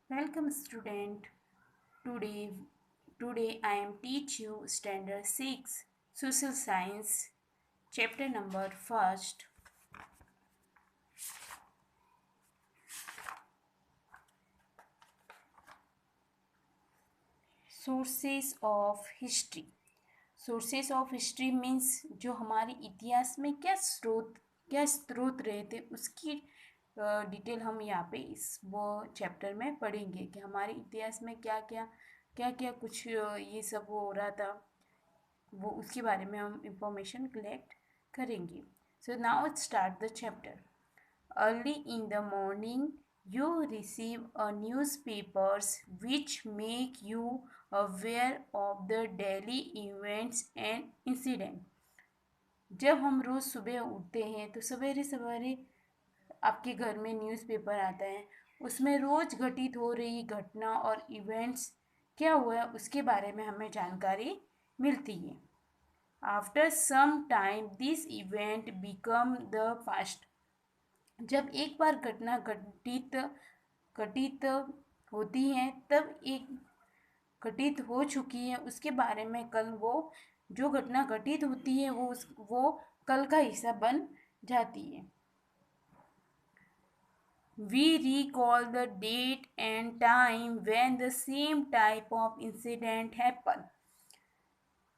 Welcome student. Today today I am teach you standard 6 social science chapter number first sources of history. Sources of history means जो हमारे इतिहास में क्या स्रोत रहे थे उसकी डिटेल हम यहाँ पे इस वो चैप्टर में पढ़ेंगे कि हमारे इतिहास में क्या क्या कुछ ये सब हो रहा था, वो उसके बारे में हम इंफॉर्मेशन कलेक्ट करेंगे. So now start the chapter. Early in the morning, you receive a newspapers which make you aware of the daily events and incident. जब हम रोज़ सुबह उठते हैं तो सवेरे सवेरे आपके घर में न्यूज़पेपर आता है. उसमें रोज़ घटित हो रही घटना और इवेंट्स क्या हुआ है उसके बारे में हमें जानकारी मिलती है. After some time this event become the fast. जब एक बार घटना घटित घटित होती है तब एक घटित हो चुकी है उसके बारे में कल वो जो घटना घटित होती है वो कल का हिस्सा बन जाती है. We recall the date and time when the same type of incident happened.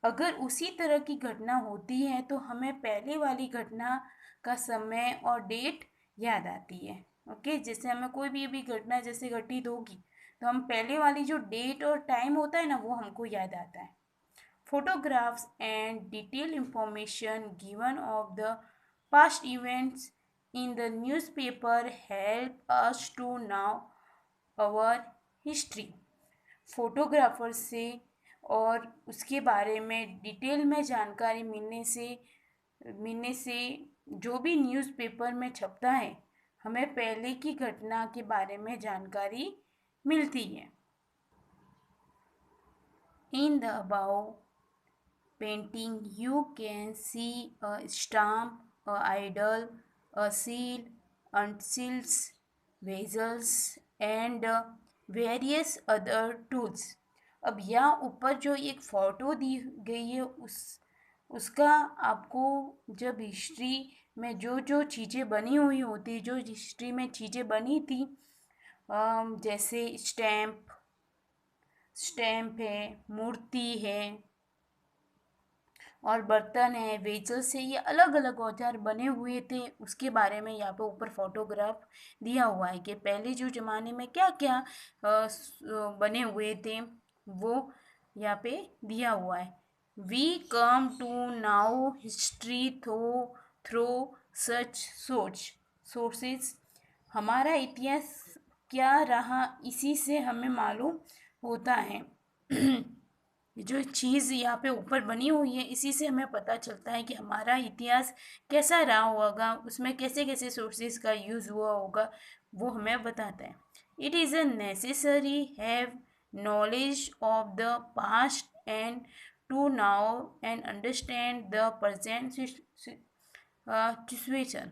अगर उसी तरह की घटना होती है तो हमें पहले वाली घटना का समय और डेट याद आती है. ओके, जैसे हमें कोई भी घटना जैसे घटित होगी तो हम पहले वाली जो डेट और टाइम होता है ना वो हमको याद आता है. Photographs and detailed information given of the past events in the newspaper help us to know our history. Photographer से और उसके बारे में डिटेल में जानकारी मिलने से जो भी न्यूज़पेपर में छपता है हमें पहले की घटना के बारे में जानकारी मिलती है. In the above painting you can see a stamp, a idol, a seal, uncils, vessels and various other tools. अब यहाँ ऊपर जो एक फ़ोटो दी गई है उसका आपको जब हिस्ट्री में जो जो चीज़ें बनी हुई होती जो हिस्ट्री में चीज़ें बनी थी, जैसे स्टैम्प है, मूर्ति है और बर्तन है, वेसल से, ये अलग अलग औजार बने हुए थे उसके बारे में यहाँ पे ऊपर फोटोग्राफ दिया हुआ है कि पहले जो ज़माने में क्या क्या बने हुए थे वो यहाँ पे दिया हुआ है. We come to now history through such sources. हमारा इतिहास क्या रहा इसी से हमें मालूम होता है. जो चीज़ यहाँ पे ऊपर बनी हुई है इसी से हमें पता चलता है कि हमारा इतिहास कैसा रहा होगा, उसमें कैसे कैसे सोर्सेज का यूज़ हुआ होगा, वो हमें बताता है. It is a necessary have knowledge of the past and to now and understand the present situation.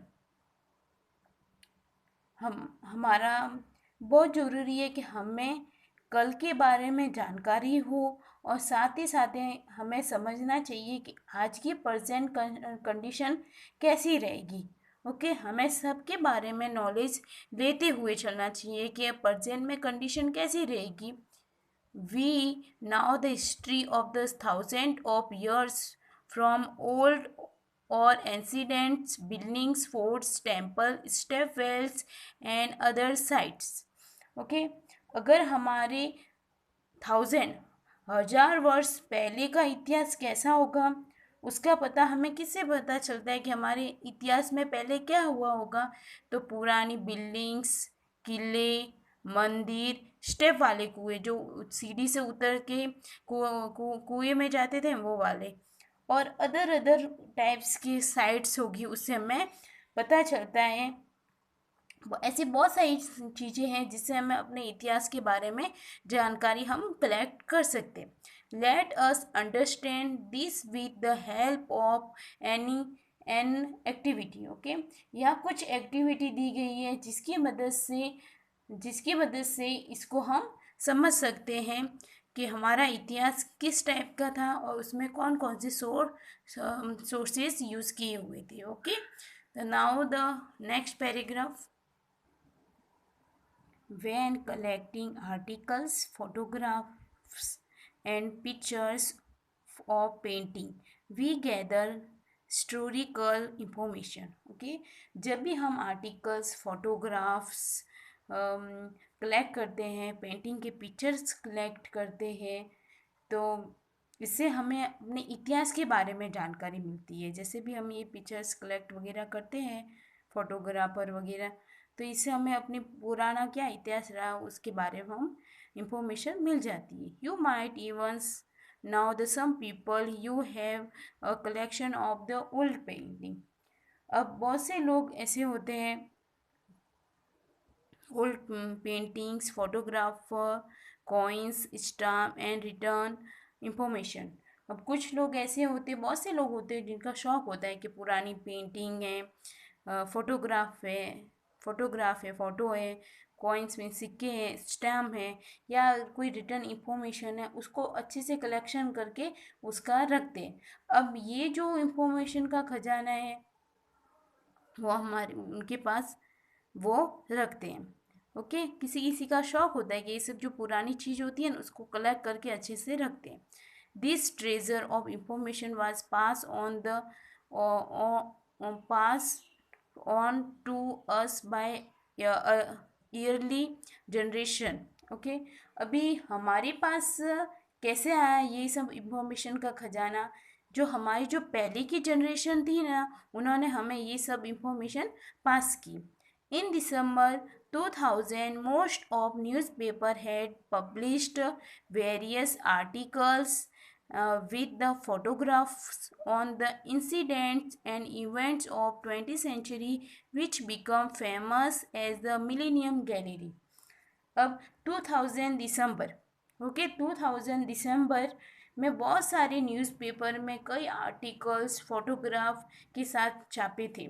हमारा बहुत ज़रूरी है कि हमें कल के बारे में जानकारी हो और साथ ही साथ हमें समझना चाहिए कि आज की प्रेजेंट कंडीशन कैसी रहेगी. ओके, हमें सबके बारे में नॉलेज लेते हुए चलना चाहिए कि प्रेजेंट में कंडीशन कैसी रहेगी. We now the history of the thousand of years from old or ancient buildings, forts, temple, stepwells and other sites. ओके, अगर हमारे 1000 वर्ष पहले का इतिहास कैसा होगा उसका पता हमें किससे पता चलता है कि हमारे इतिहास में पहले क्या हुआ होगा. तो पुरानी बिल्डिंग्स, किले, मंदिर, स्टेप वाले कुएं जो सीढ़ी से उतर के कुएं में जाते थे वो वाले, और अदर टाइप्स की साइट्स होगी उससे हमें पता चलता है. ऐसी बहुत सारी चीज़ें हैं जिससे हमें अपने इतिहास के बारे में जानकारी हम कलेक्ट कर सकते हैं. Let us understand this with the help of an activity. Okay, यहाँ कुछ एक्टिविटी दी गई है जिसकी मदद से जिसकी वजह से इसको हम समझ सकते हैं कि हमारा इतिहास किस टाइप का था और उसमें कौन कौन से सोर्सेस यूज़ किए हुए थे. ओके, तो now the next paragraph. When collecting articles, photographs, and pictures of painting, we gather historical information. Okay, जब भी हम आर्टिकल्स, फोटोग्राफ्स कलेक्ट करते हैं, पेंटिंग के पिक्चर्स कलेक्ट करते हैं, तो इससे हमें अपने इतिहास के बारे में जानकारी मिलती है. जैसे भी हम ये पिक्चर्स कलेक्ट वगैरह करते हैं, फोटोग्राफर वगैरह, तो इससे हमें अपनी पुराना क्या इतिहास रहा उसके बारे में हम इंफॉर्मेशन मिल जाती है. You might even now the some people you have a collection of the old painting. अब बहुत से लोग ऐसे होते हैं, old paintings, photographer, coins, stamp and return information. अब कुछ लोग ऐसे होते हैं, बहुत से लोग होते हैं जिनका शौक होता है कि पुरानी पेंटिंग है, फोटोग्राफ है, फ़ोटो है, कॉइन्स में सिक्के हैं, स्टैम्प है, या कोई रिटर्न इंफॉर्मेशन है, उसको अच्छे से कलेक्शन करके उसका रखते हैं. अब ये जो इंफॉर्मेशन का खजाना है वो हमारे उनके पास वो रखते हैं. ओके, किसी किसी का शौक होता है कि ये सब जो पुरानी चीज़ होती है ना उसको कलेक्ट करके अच्छे से रखते हैं. This treasure of information was pass on to us by early generation. Okay, अभी हमारे पास कैसे आया ये सब इंफॉर्मेशन का खजाना? जो हमारी जो पहले की जनरेशन थी ना, उन्होंने हमें ये सब इंफॉर्मेशन पास की. इन दिसंबर 2000 most of newspaper had published various articles with the photographs on the incidents and events of 20th century which become famous as the Millennium Gallery. अब 2000 दिसंबर, ओके, 2000 दिसंबर में बहुत सारे न्यूज़पेपर में कई आर्टिकल्स फोटोग्राफ के साथ छापे थे.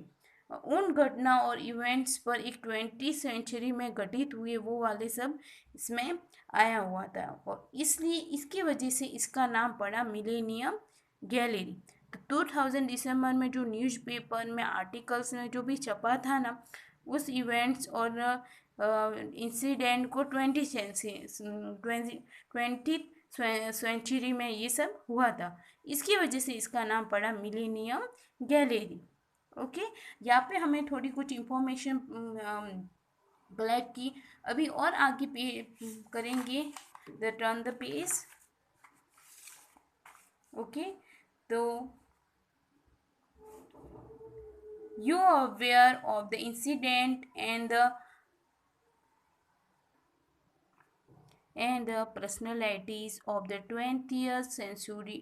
उन घटना और इवेंट्स पर एक 20th सेंचुरी में घटित हुए वो वाले सब इसमें आया हुआ था, और इसलिए इसकी वजह से इसका नाम पड़ा मिलेनियम गैलरी. तो 2000 दिसंबर में जो न्यूज़पेपर में आर्टिकल्स में जो भी छपा था ना, उस इवेंट्स और इंसिडेंट को 20 सेंचुरी में ये सब हुआ था. इसकी वजह से इसका नाम पड़ा मिलेनियम गैलरी. ओके, यहाँ पे हमें थोड़ी कुछ इंफॉर्मेशन कलेक्ट की. अभी और आगे पे करेंगे the turn the page. Okay, तो you are aware of the incident and the personalities of the 20th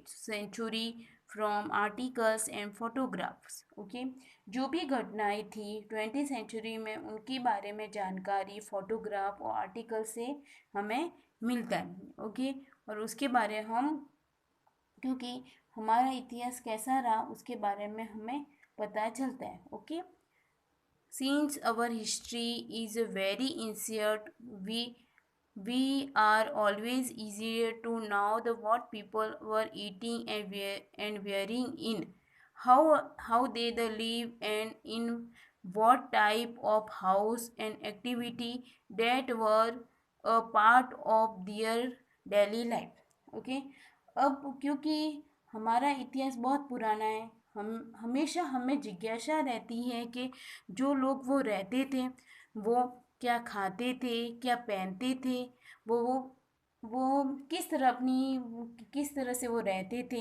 century from articles and photographs. Okay, जो भी घटनाएं थी 20th सेंचुरी में उनके बारे में जानकारी फोटोग्राफ और आर्टिकल से हमें मिलता है. ओके, और उसके बारे हम, क्योंकि हमारा इतिहास कैसा रहा उसके बारे में हमें पता चलता है. Okay, since our history is very ancient, we are always easier to know the what people were eating and wearing in, how they the live, and in what type of house and activity that were a part of their daily life. Okay, अब क्योंकि हमारा इतिहास बहुत पुराना है, हम हमेशा हमें जिज्ञासा रहती है कि जो लोग वो रहते थे वो क्या खाते थे, क्या पहनते थे, वो वो किस तरह से वो रहते थे,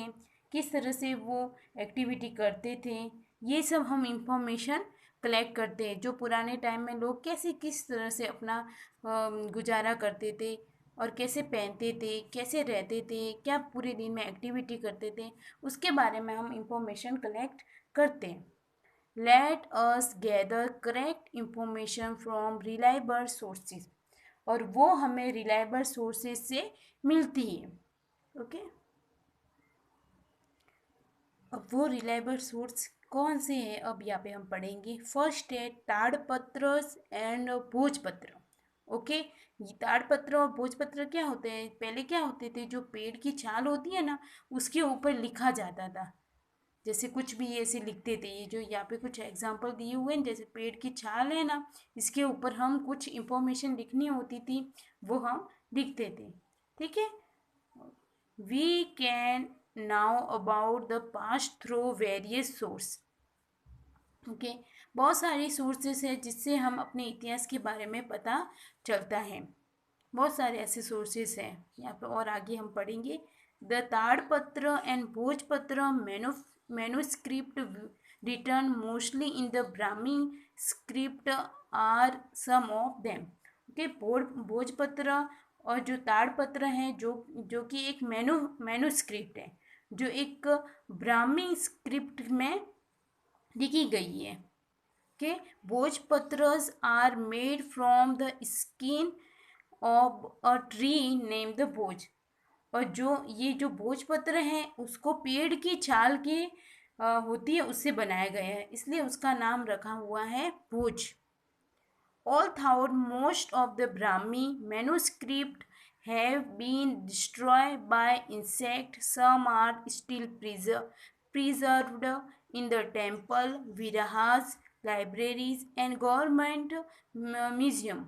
किस तरह से वो एक्टिविटी करते थे. ये सब हम इंफॉर्मेशन कलेक्ट करते हैं. जो पुराने टाइम में लोग कैसे किस तरह से अपना गुजारा करते थे और कैसे पहनते थे, कैसे रहते थे, क्या पूरे दिन में एक्टिविटी करते थे, उसके बारे में हम इंफॉर्मेशन कलेक्ट करते हैं. Let us gather correct information from reliable sources, और वो हमें रिलायबल सोर्सेज से मिलती है. ओके, अब वो रिलायबल सोर्स कौन से हैं अब यहाँ पे हम पढ़ेंगे. फर्स्ट है ताड़पत्र एंड भोजपत्र. ओके, ये ताड़पत्र और भोजपत्र क्या होते हैं, पहले क्या होते थे, जो पेड़ की छाल होती है ना उसके ऊपर लिखा जाता था, जैसे कुछ भी ऐसे लिखते थे। ये जो यहाँ पे कुछ एग्जांपल दिए हुए हैं, जैसे पेड़ की छाल है ना, इसके ऊपर हम कुछ इंफॉर्मेशन लिखनी होती थी, वो हम लिखते थे। ठीक है, we can now about the past through various source. Okay, बहुत सारी सोर्सेस है जिससे हम अपने इतिहास के बारे में पता चलता है। बहुत सारे ऐसे सोर्सेस हैं यहाँ पे, और आगे हम पढ़ेंगे। द ताड़पत्र एंड भोजपत्र manuscript written mostly in the Brahmi script are some of them. Okay, भोजपत्र और जो ताड़पत्र है, जो कि एक मैन्युस्क्रिप्ट है, जो एक ब्राह्मी स्क्रिप्ट में लिखी गई है। के bhojpatras are made from the skin of a tree name the bhoj. और जो ये जो भोजपत्र है उसको पेड़ की छाल की होती है, उससे बनाया गया है, इसलिए उसका नाम रखा हुआ है भोज। Although most of the Brahmi manuscripts have been destroyed by insects, some are still preserved in the temple, virahas, libraries, and government museum.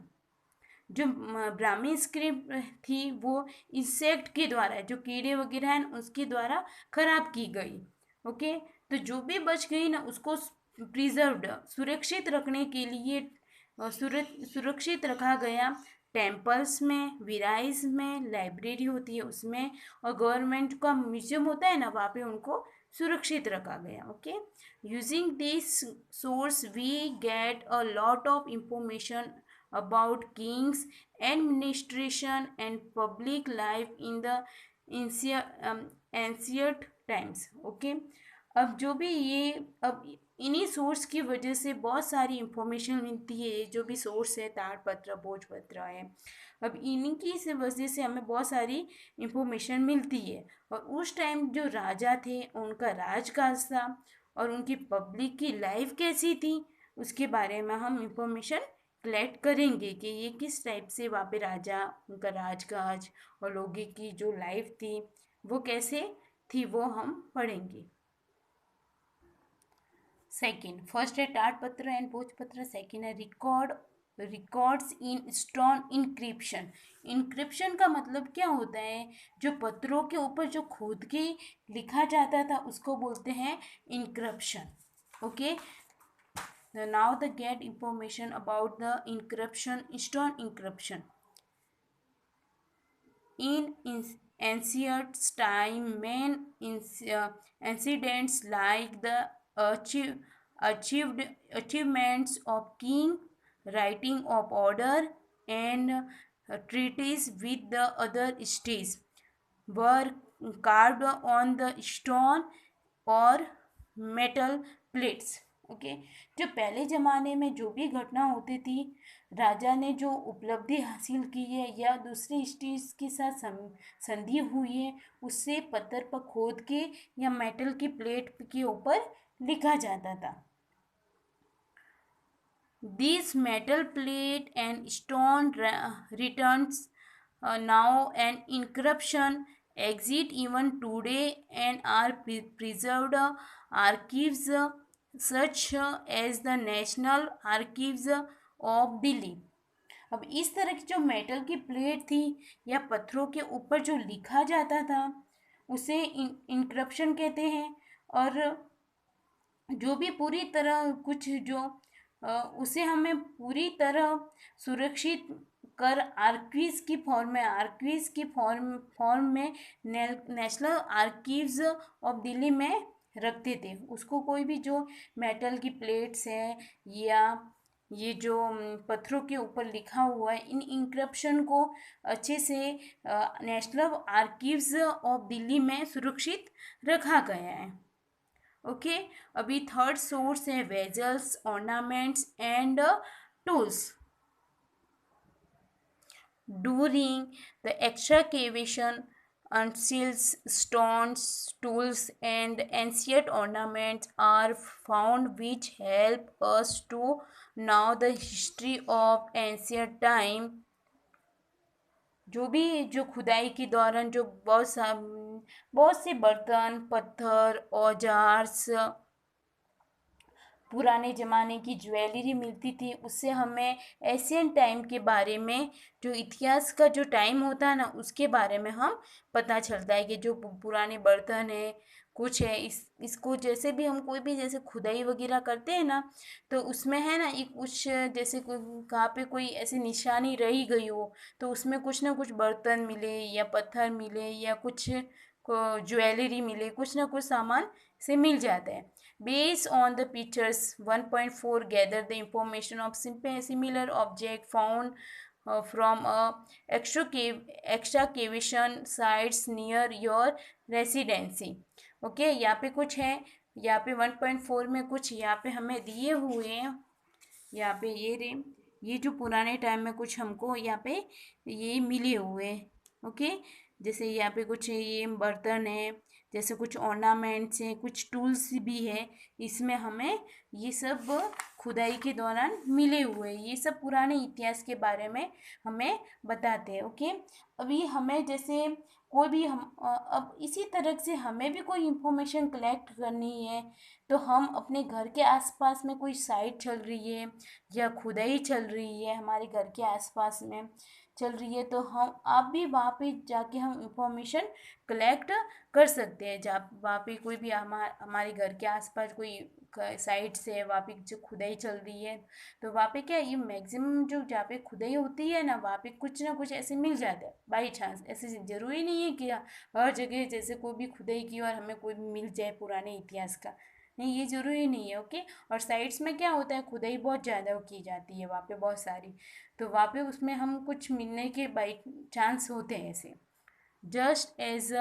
जो ब्राह्मी स्क्रिप्ट थी वो इंसेक्ट के द्वारा, जो कीड़े वगैरह हैं उसके द्वारा खराब की गई। ओके, तो जो भी बच गई ना उसको प्रिजर्व्ड, सुरक्षित रखने के लिए सुरक्षित रखा गया। टेम्पल्स में, विराइज में, लाइब्रेरी होती है उसमें, और गवर्नमेंट का म्यूजियम होता है ना वहाँ पे उनको सुरक्षित रखा गया। Okay, using this source we get a lot of information about kings, administration and public life in the ancient times. Okay, अब जो भी ये अब इन्हीं सोर्स की वजह से बहुत सारी इंफॉर्मेशन मिलती है। जो भी सोर्स है, ताड़पत्र, भोजपत्र है, अब इन्हीं की से वजह से हमें बहुत सारी इंफॉर्मेशन मिलती है। और उस टाइम जो राजा थे उनका राजकाज था, और उनकी पब्लिक की लाइफ कैसी थी उसके बारे में हम इंफॉर्मेशन कलेक्ट करेंगे कि ये किस टाइप से वहाँ पे राजा, उनका राजकाज और लोगों की जो लाइफ थी वो कैसे थी, वो हम पढ़ेंगे। सेकंड, फर्स्ट है ताड़पत्र एंड भोजपत्र। सेकंड है records in stone inscription. Inscription का मतलब क्या होता है, जो पत्रों के ऊपर जो खोद के लिखा जाता था उसको बोलते हैं inscription. Okay, now the get information about the encryption, stone encryption. In ancient time, main incidents like the achieved achievements of king, writing of order, and treaties with the other states were carved on the stone और metal plates. Okay, जो पहले ज़माने में जो भी घटना होती थी, राजा ने जो उपलब्धि हासिल की है या दूसरे स्टेट्स के साथ संधि हुई है, उससे पत्थर पर खोद के या मेटल की प्लेट के ऊपर लिखा जाता था। These metal plate and stone returns now an encryption exist even today and are preserved archives such as the National Archives of Delhi. अब इस तरह की जो मेटल की प्लेट थी या पत्थरों के ऊपर जो लिखा जाता था उसे इनक्रप्शन कहते हैं। और जो भी पूरी तरह कुछ जो उसे हमें पूरी तरह सुरक्षित कर आर्कीव्स की फॉर्म में नेशनल आर्कीव्स ऑफ दिल्ली में रखते थे। उसको कोई भी जो मेटल की प्लेट्स हैं या ये जो पत्थरों के ऊपर लिखा हुआ है, इन इंक्रिप्शन को अच्छे से नेशनल आर्कीव्स ऑफ दिल्ली में सुरक्षित रखा गया है। ओके, अभी थर्ड सोर्स है vessels, ornaments and tools. During the excavation, utensils, stones, tools, and ancient ornaments are found which help us to know the history of ancient time. जो खुदाई के दौरान जो बहुत से बर्तन, पत्थर, औजार्स, पुराने ज़माने की ज्वेलरी मिलती थी, उससे हमें एशियन टाइम के बारे में, जो इतिहास का जो टाइम होता है ना, उसके बारे में हम पता चलता है कि जो पुराने बर्तन है, कुछ है, इसको जैसे भी हम कोई भी जैसे खुदाई वगैरह करते हैं ना, तो उसमें है ना एक कुछ जैसे कहाँ पे कोई ऐसी निशानी रही गई हो, तो उसमें कुछ ना कुछ बर्तन मिले या पत्थर मिले या कुछ ज्वेलरी मिले, कुछ ना कुछ सामान से मिल जाता है. Based on the pictures, 1.4 gather the information of similar object found from excavation sites near your residency. Okay, यहाँ पे कुछ है, यहाँ पे 1.4 में कुछ यहाँ पे हमें दिए हुए हैं. यहाँ पे ये जो पुराने टाइम में कुछ हमको यहाँ पे ये मिले हुए हैं. ओके, जैसे यहाँ पे कुछ ये बर्तन है, जैसे कुछ ऑर्नामेंट्स हैं, कुछ टूल्स भी है, इसमें हमें ये सब खुदाई के दौरान मिले हुए, ये सब पुराने इतिहास के बारे में हमें बताते हैं. ओके, अभी हमें जैसे कोई भी अब इसी तरह से हमें भी कोई इंफॉर्मेशन कलेक्ट करनी है, तो हम अपने घर के आसपास में कोई साइट चल रही है या खुदाई चल रही है हमारे घर के आसपास में चल रही है, तो हम आप भी वहाँ पे जाके हम इंफॉर्मेशन कलेक्ट कर सकते हैं. जहाँ वहाँ पे कोई भी हमारे घर के आसपास कोई साइट्स है, वहाँ पे जो खुदाई चल रही है, तो वहाँ पे क्या ये मैक्सिमम जो जहाँ पे खुदाई होती है ना, वहाँ पे कुछ ना कुछ ऐसे मिल जाता है बाई चांस. ऐसे ज़रूरी नहीं है कि हर जगह जैसे कोई भी खुदाई की और हमें कोई मिल जाए पुराने इतिहास का, नहीं, ये ज़रूरी नहीं है. ओके, और साइड्स में क्या होता है, खुदाई बहुत ज़्यादा की जाती है वहाँ पे बहुत सारी, तो वहाँ पे उसमें हम कुछ मिलने के बाई चांस होते हैं ऐसे. Just as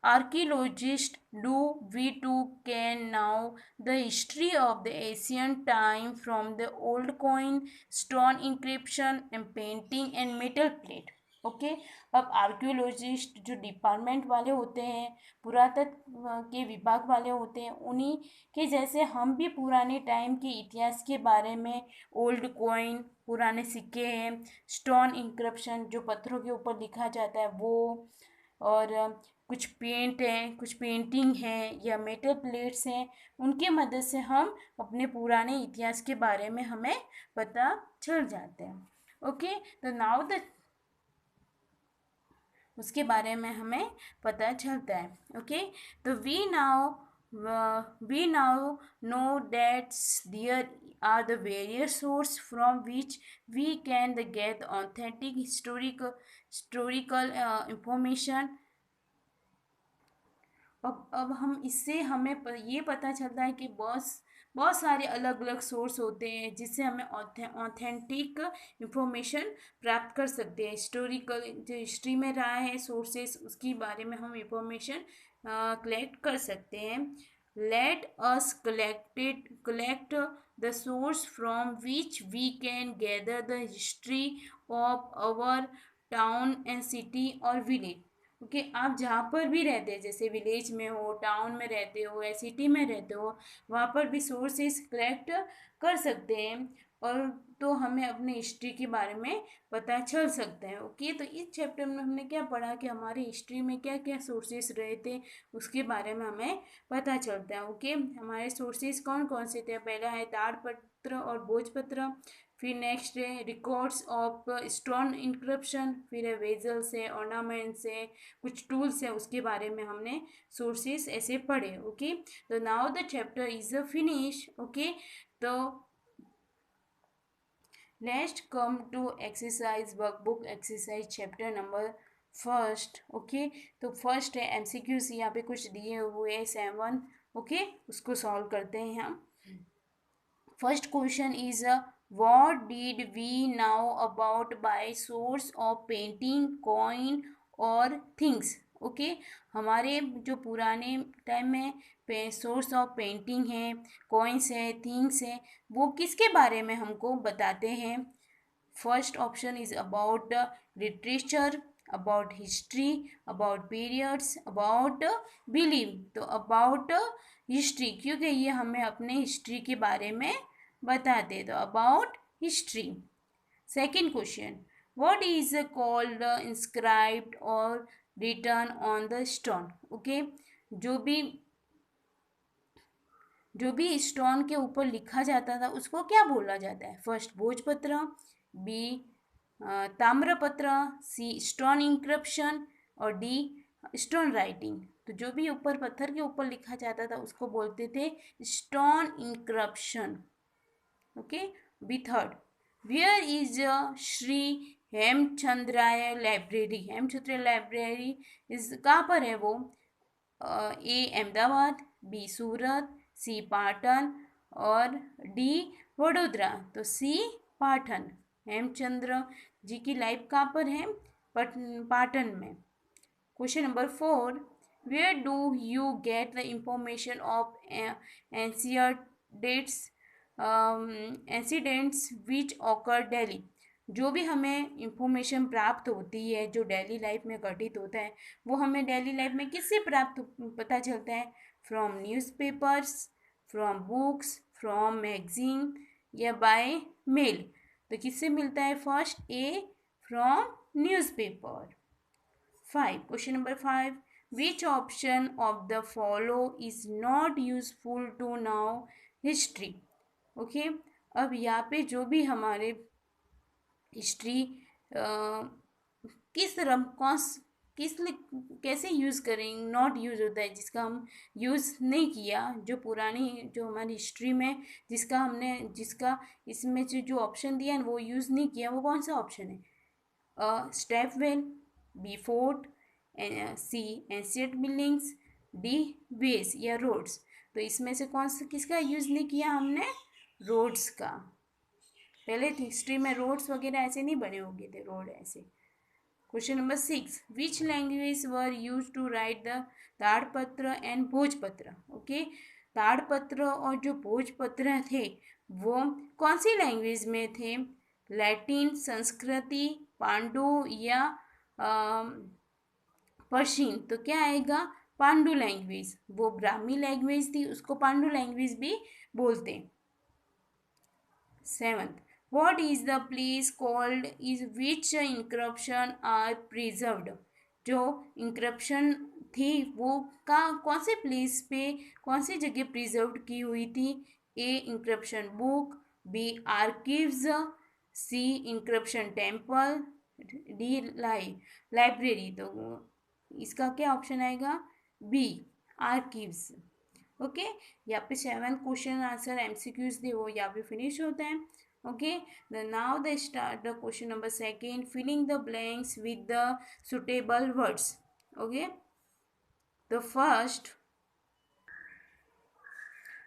archaeologists do, we too can now the history of the ancient time from the old coin, stone inscription and painting and metal plate. Okay, अब आर्कियोलॉजिस्ट जो डिपार्टमेंट वाले होते हैं, पुरातत्व के विभाग वाले होते हैं, उन्हीं के जैसे हम भी पुराने टाइम के इतिहास के बारे में, ओल्ड कॉइन, पुराने सिक्के हैं, स्टोन इंक्रप्शन जो पत्थरों के ऊपर लिखा जाता है वो, और कुछ पेंट हैं, कुछ पेंटिंग हैं या मेटल प्लेट्स हैं, उनके मदद से हम अपने पुराने इतिहास के बारे में हमें पता चल जाते हैं. ओके, तो नाउ द उसके बारे में हमें पता चलता है. ओके, तो we now know that there are the various source from which we can the get authentic historical information. अब हम इससे हमें ये पता चलता है कि बहुत सारे अलग अलग सोर्स होते हैं जिससे हमें ऑथेंटिक इंफॉर्मेशन प्राप्त कर सकते हैं. हिस्टोरिकल जो हिस्ट्री में रहा है सोर्सेस, उसके बारे में हम इंफॉर्मेशन कलेक्ट कर सकते हैं. Let us collect the source from which we can gather the history of our town and city और विलेज. ओके, आप जहाँ पर भी रहते हैं, जैसे विलेज में हो, टाउन में रहते हो या सिटी में रहते हो, वहाँ पर भी सोर्सेस कलेक्ट कर सकते हैं, और तो हमें अपने हिस्ट्री के बारे में पता चल सकता है. ओके, तो इस चैप्टर में हमने क्या पढ़ा कि हमारे हिस्ट्री में क्या क्या सोर्सेस रहे थे, उसके बारे में हमें पता चलता है. ओके, हमारे सोर्सेस कौन कौन से थे, पहला है ताड़पत्र और भोजपत्र, फिर नेक्स्ट है रिकॉर्ड्स ऑफ स्टोन इंक्रिप्शन, फिर है वेजल्स है, ऑर्नामेंट्स है, कुछ टूल्स है, उसके बारे में हमने सोर्सेस ऐसे पढ़े. ओके, तो now the chapter is finish. Okay, तो next come to exercise workbook exercise chapter number first. Okay, तो फर्स्ट है एमसीक्यूज, यहाँ पे कुछ दिए हुए 7. ओके, उसको सॉल्व करते हैं हम. First question is what did we know about by source of painting, coin और things. ओके, हमारे जो पुराने टाइम में सोर्स ऑफ पेंटिंग है, कॉइन्स है, थिंग्स है, वो किसके बारे में हमको बताते हैं. First option is about literature, about history, about periods, about believe. तो अबाउट हिस्ट्री, क्योंकि ये हमें अपने हिस्ट्री के बारे में बताते. तो about history. Second question, What is called inscribed or written on the stone? Okay, जो भी स्टोन के ऊपर लिखा जाता था उसको क्या बोला जाता है? फर्स्ट भोजपत्र, बी ताम्रपत्र, सी स्टोन इंक्रिप्शन और डी स्टोन राइटिंग। तो जो भी ऊपर पत्थर के ऊपर लिखा जाता था उसको बोलते थे stone inscription. Okay, B third, where is Shri Hemchandraya library? Hemchandraya library इस कहाँ पर है वो? A Ahmedabad, B Surat, C Patan और डी वडोदरा। तो सी पाटन। हेमचंद्र जी की लाइफ कहाँ पर है? पाटन में। Question number 4, where do you get the information of ancient dates incidents which occur daily? जो भी हमें इंफॉर्मेशन प्राप्त होती है जो डेली लाइफ में घटित होता है वो हमें डेली लाइफ में किससे प्राप्त पता चलता है? From newspapers, from books, from magazine या बाय मेल। तो किससे मिलता है? First A, from newspaper. 5. Question number 5. Which option of the follow is not useful to know history? Okay. अब यहाँ पे जो भी हमारे हिस्ट्री किस तरह किस कैसे यूज़ करेंगे? नॉट यूज़ होता है जिसका हम यूज़ नहीं किया, जो पुरानी जो हमारी हिस्ट्री में जिसका इसमें जो ऑप्शन दिया है वो यूज़ नहीं किया, वो कौन सा ऑप्शन है? स्टेप वेल, बी फोर्ट, सी एंशियंट बिल्डिंग्स, डी वेज या रोड्स। तो इसमें से कौन सा किसका यूज़ नहीं किया हमने? रोड्स का। पहले हिस्ट्री में रोड्स वगैरह ऐसे नहीं बने होंगे थे, रोड ऐसे। Question number 6, which language were use to write the ताड़पत्र and bhojpatra? Okay, ताड़पत्र और जो भोजपत्र थे वो कौन सी लैंग्वेज में थे? लैटिन, संस्कृति, पांडु या पर्शियन? तो क्या आएगा? पांडु लैंग्वेज। वो ब्राह्मी लैंग्वेज थी, उसको पांडु लैंग्वेज भी बोलते हैं। 7th, what is the place called is which inscription are preserved? जो इंक्रिप्शन थी वो कौन से प्लेस पे, कौन सी जगह प्रिजर्व की हुई थी? ए इंक्रिप्शन बुक, बी आर्कीव्स, सी इंक्रिप्शन टेम्पल, डी लाइब्रेरी। तो इसका क्या ऑप्शन आएगा? बी आर्कीव्स। ओके, यहाँ पे 7 क्वेश्चन आंसर एमसीक्यूज थे वो यहाँ पे फिनिश होते हैं। Okay, now the start the question number 2, filling the blanks with the suitable words. Okay, the first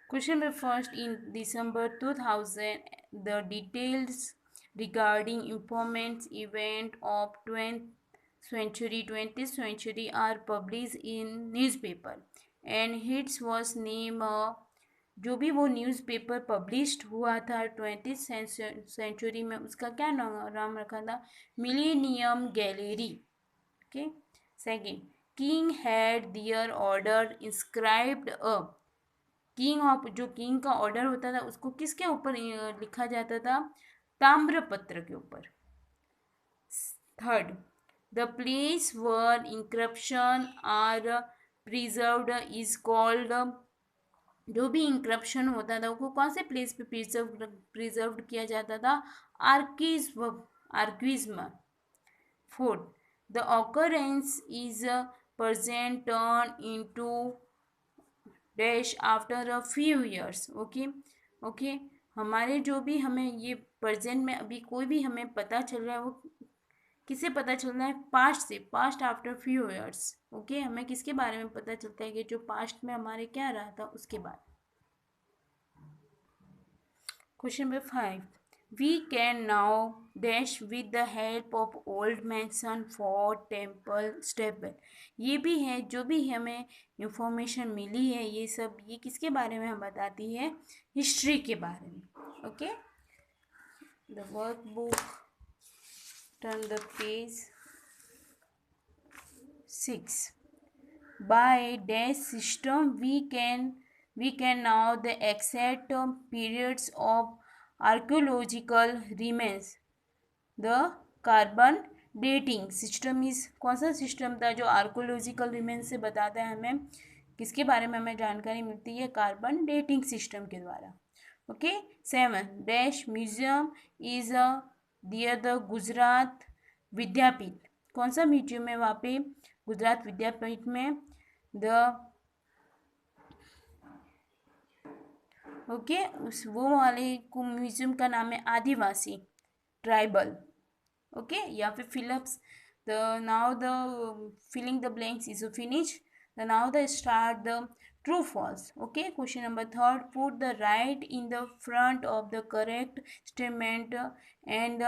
question number first, in December 2000 the details regarding important event of 20th century are published in newspaper and hits was name जो भी वो newspaper published हुआ था 20th century में उसका क्या नाम रखा था? Millennium gallery. Okay, second, king had their order inscribed a. King का ऑर्डर होता था उसको किसके ऊपर लिखा जाता था? ताम्रपत्र के ऊपर। Third, the place where inscription are preserved is called, जो भी इंक्रिप्शन होता था वो कौन से प्लेस पे प्रिजर्व किया जाता था? Archaism. Fourth, the occurrence is present turn into dash after a few years. Okay, हमारे जो भी हमें ये प्रेजेंट में अभी कोई भी हमें पता चल रहा है वो किससे पता चल रहा है? पास्ट से, past after few years. Okay, हमें किसके बारे में पता चलता है कि जो पास्ट में हमारे क्या रहा था उसके बाद। Question number 5, we can now dash with the help of old mansion fort temple staple. ये भी है जो भी हमें इंफॉर्मेशन मिली है ये सब ये किसके बारे में हम बताती है? हिस्ट्री के बारे में। Okay, the work book, turn the page 6, by dash system we can now the exact periods of archaeological remains the carbon dating system is, कौन सा सिस्टम था जो आर्कोलॉजिकल रिमेन्स से बताता है हमें, किसके बारे में हमें जानकारी मिलती है, कार्बन डेटिंग सिस्टम के द्वारा। Okay 7 dash museum is there the Gujarat Vidyapith, कौन सा म्यूजियम है वहाँ पे, गुजरात विद्यापीठ में, द ओके उस वो वाले म्यूजियम का नाम है आदिवासी ट्राइबल। ओके या फिर fill ups the now the filling the blanks is finish the now the start the true false. Okay question number third put the right in the front of the correct statement and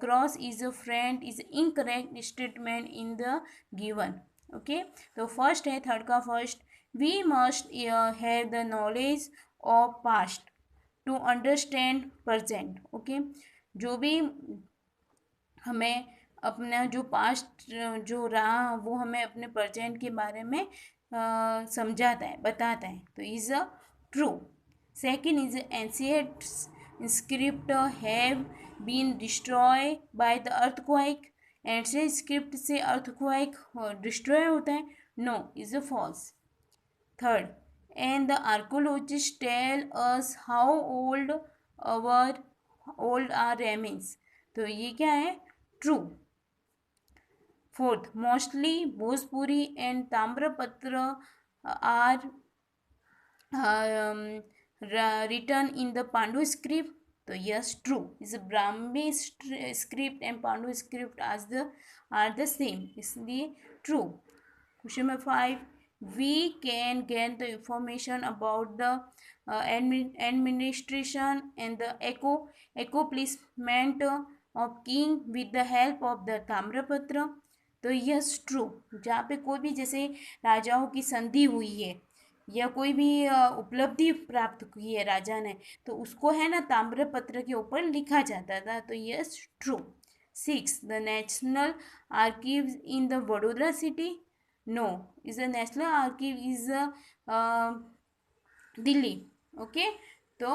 cross is a front is incorrect statement in the given. Okay तो first है third का first, we must have the knowledge of past to understand present। Okay जो भी हमें अपना जो past जो रहा वो हमें अपने प्रेजेंट के बारे में समझाता है, बताता है, तो is a true. Second is ancient script have been destroy by the earthquake, ancient script से अर्थक्वेक डिस्ट्रॉय होता है, no is a false. Third, and the archaeologists tell us how old our remains, तो ये क्या है, true. Fourth, mostly Bhojpuri and tamrapatra are written in the Pandu script, तो yes true. इस Brahmi script and Pandu script are the same, इसलिए true. Question number 5, we can get the information about the administration and the accomplishment of king with the help of the ताम्रपत्र, तो yes true. जहाँ पे कोई भी जैसे राजाओं की संधि हुई है या कोई भी उपलब्धि प्राप्त की है राजा ने, तो उसको है ना ताम्रपत्र के ऊपर लिखा जाता था, तो yes true. 6 the national archive in the Vadodara city, no is the national archive is Delhi. Okay तो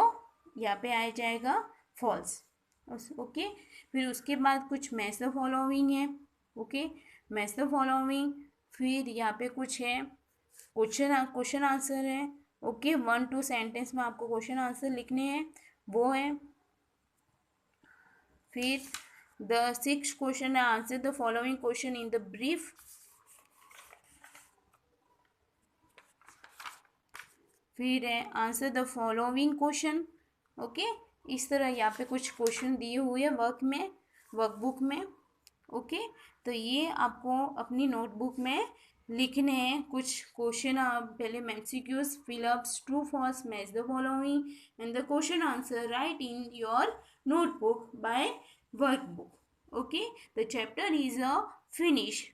यहाँ पे आ जाएगा फॉल्स। ओके फिर उसके बाद कुछ मैच द फॉलोइंग है। ओके मैच द फॉलोइंग, फिर यहाँ पे कुछ है क्वेश्चन आंसर है। ओके 1-2 सेंटेंस में आपको क्वेश्चन आंसर लिखने हैं, वो है। फिर द 6th क्वेश्चन है answer the following question in the brief. फिर है answer the following question. Okay इस तरह यहाँ पे कुछ क्वेश्चन दिए हुए हैं वर्कबुक में। ओके तो ये आपको अपनी नोटबुक में लिखने हैं कुछ क्वेश्चन, पहले MCQs, fill ups, true false, match the following and the question answer write in your notebook by workbook. Okay the chapter is finished.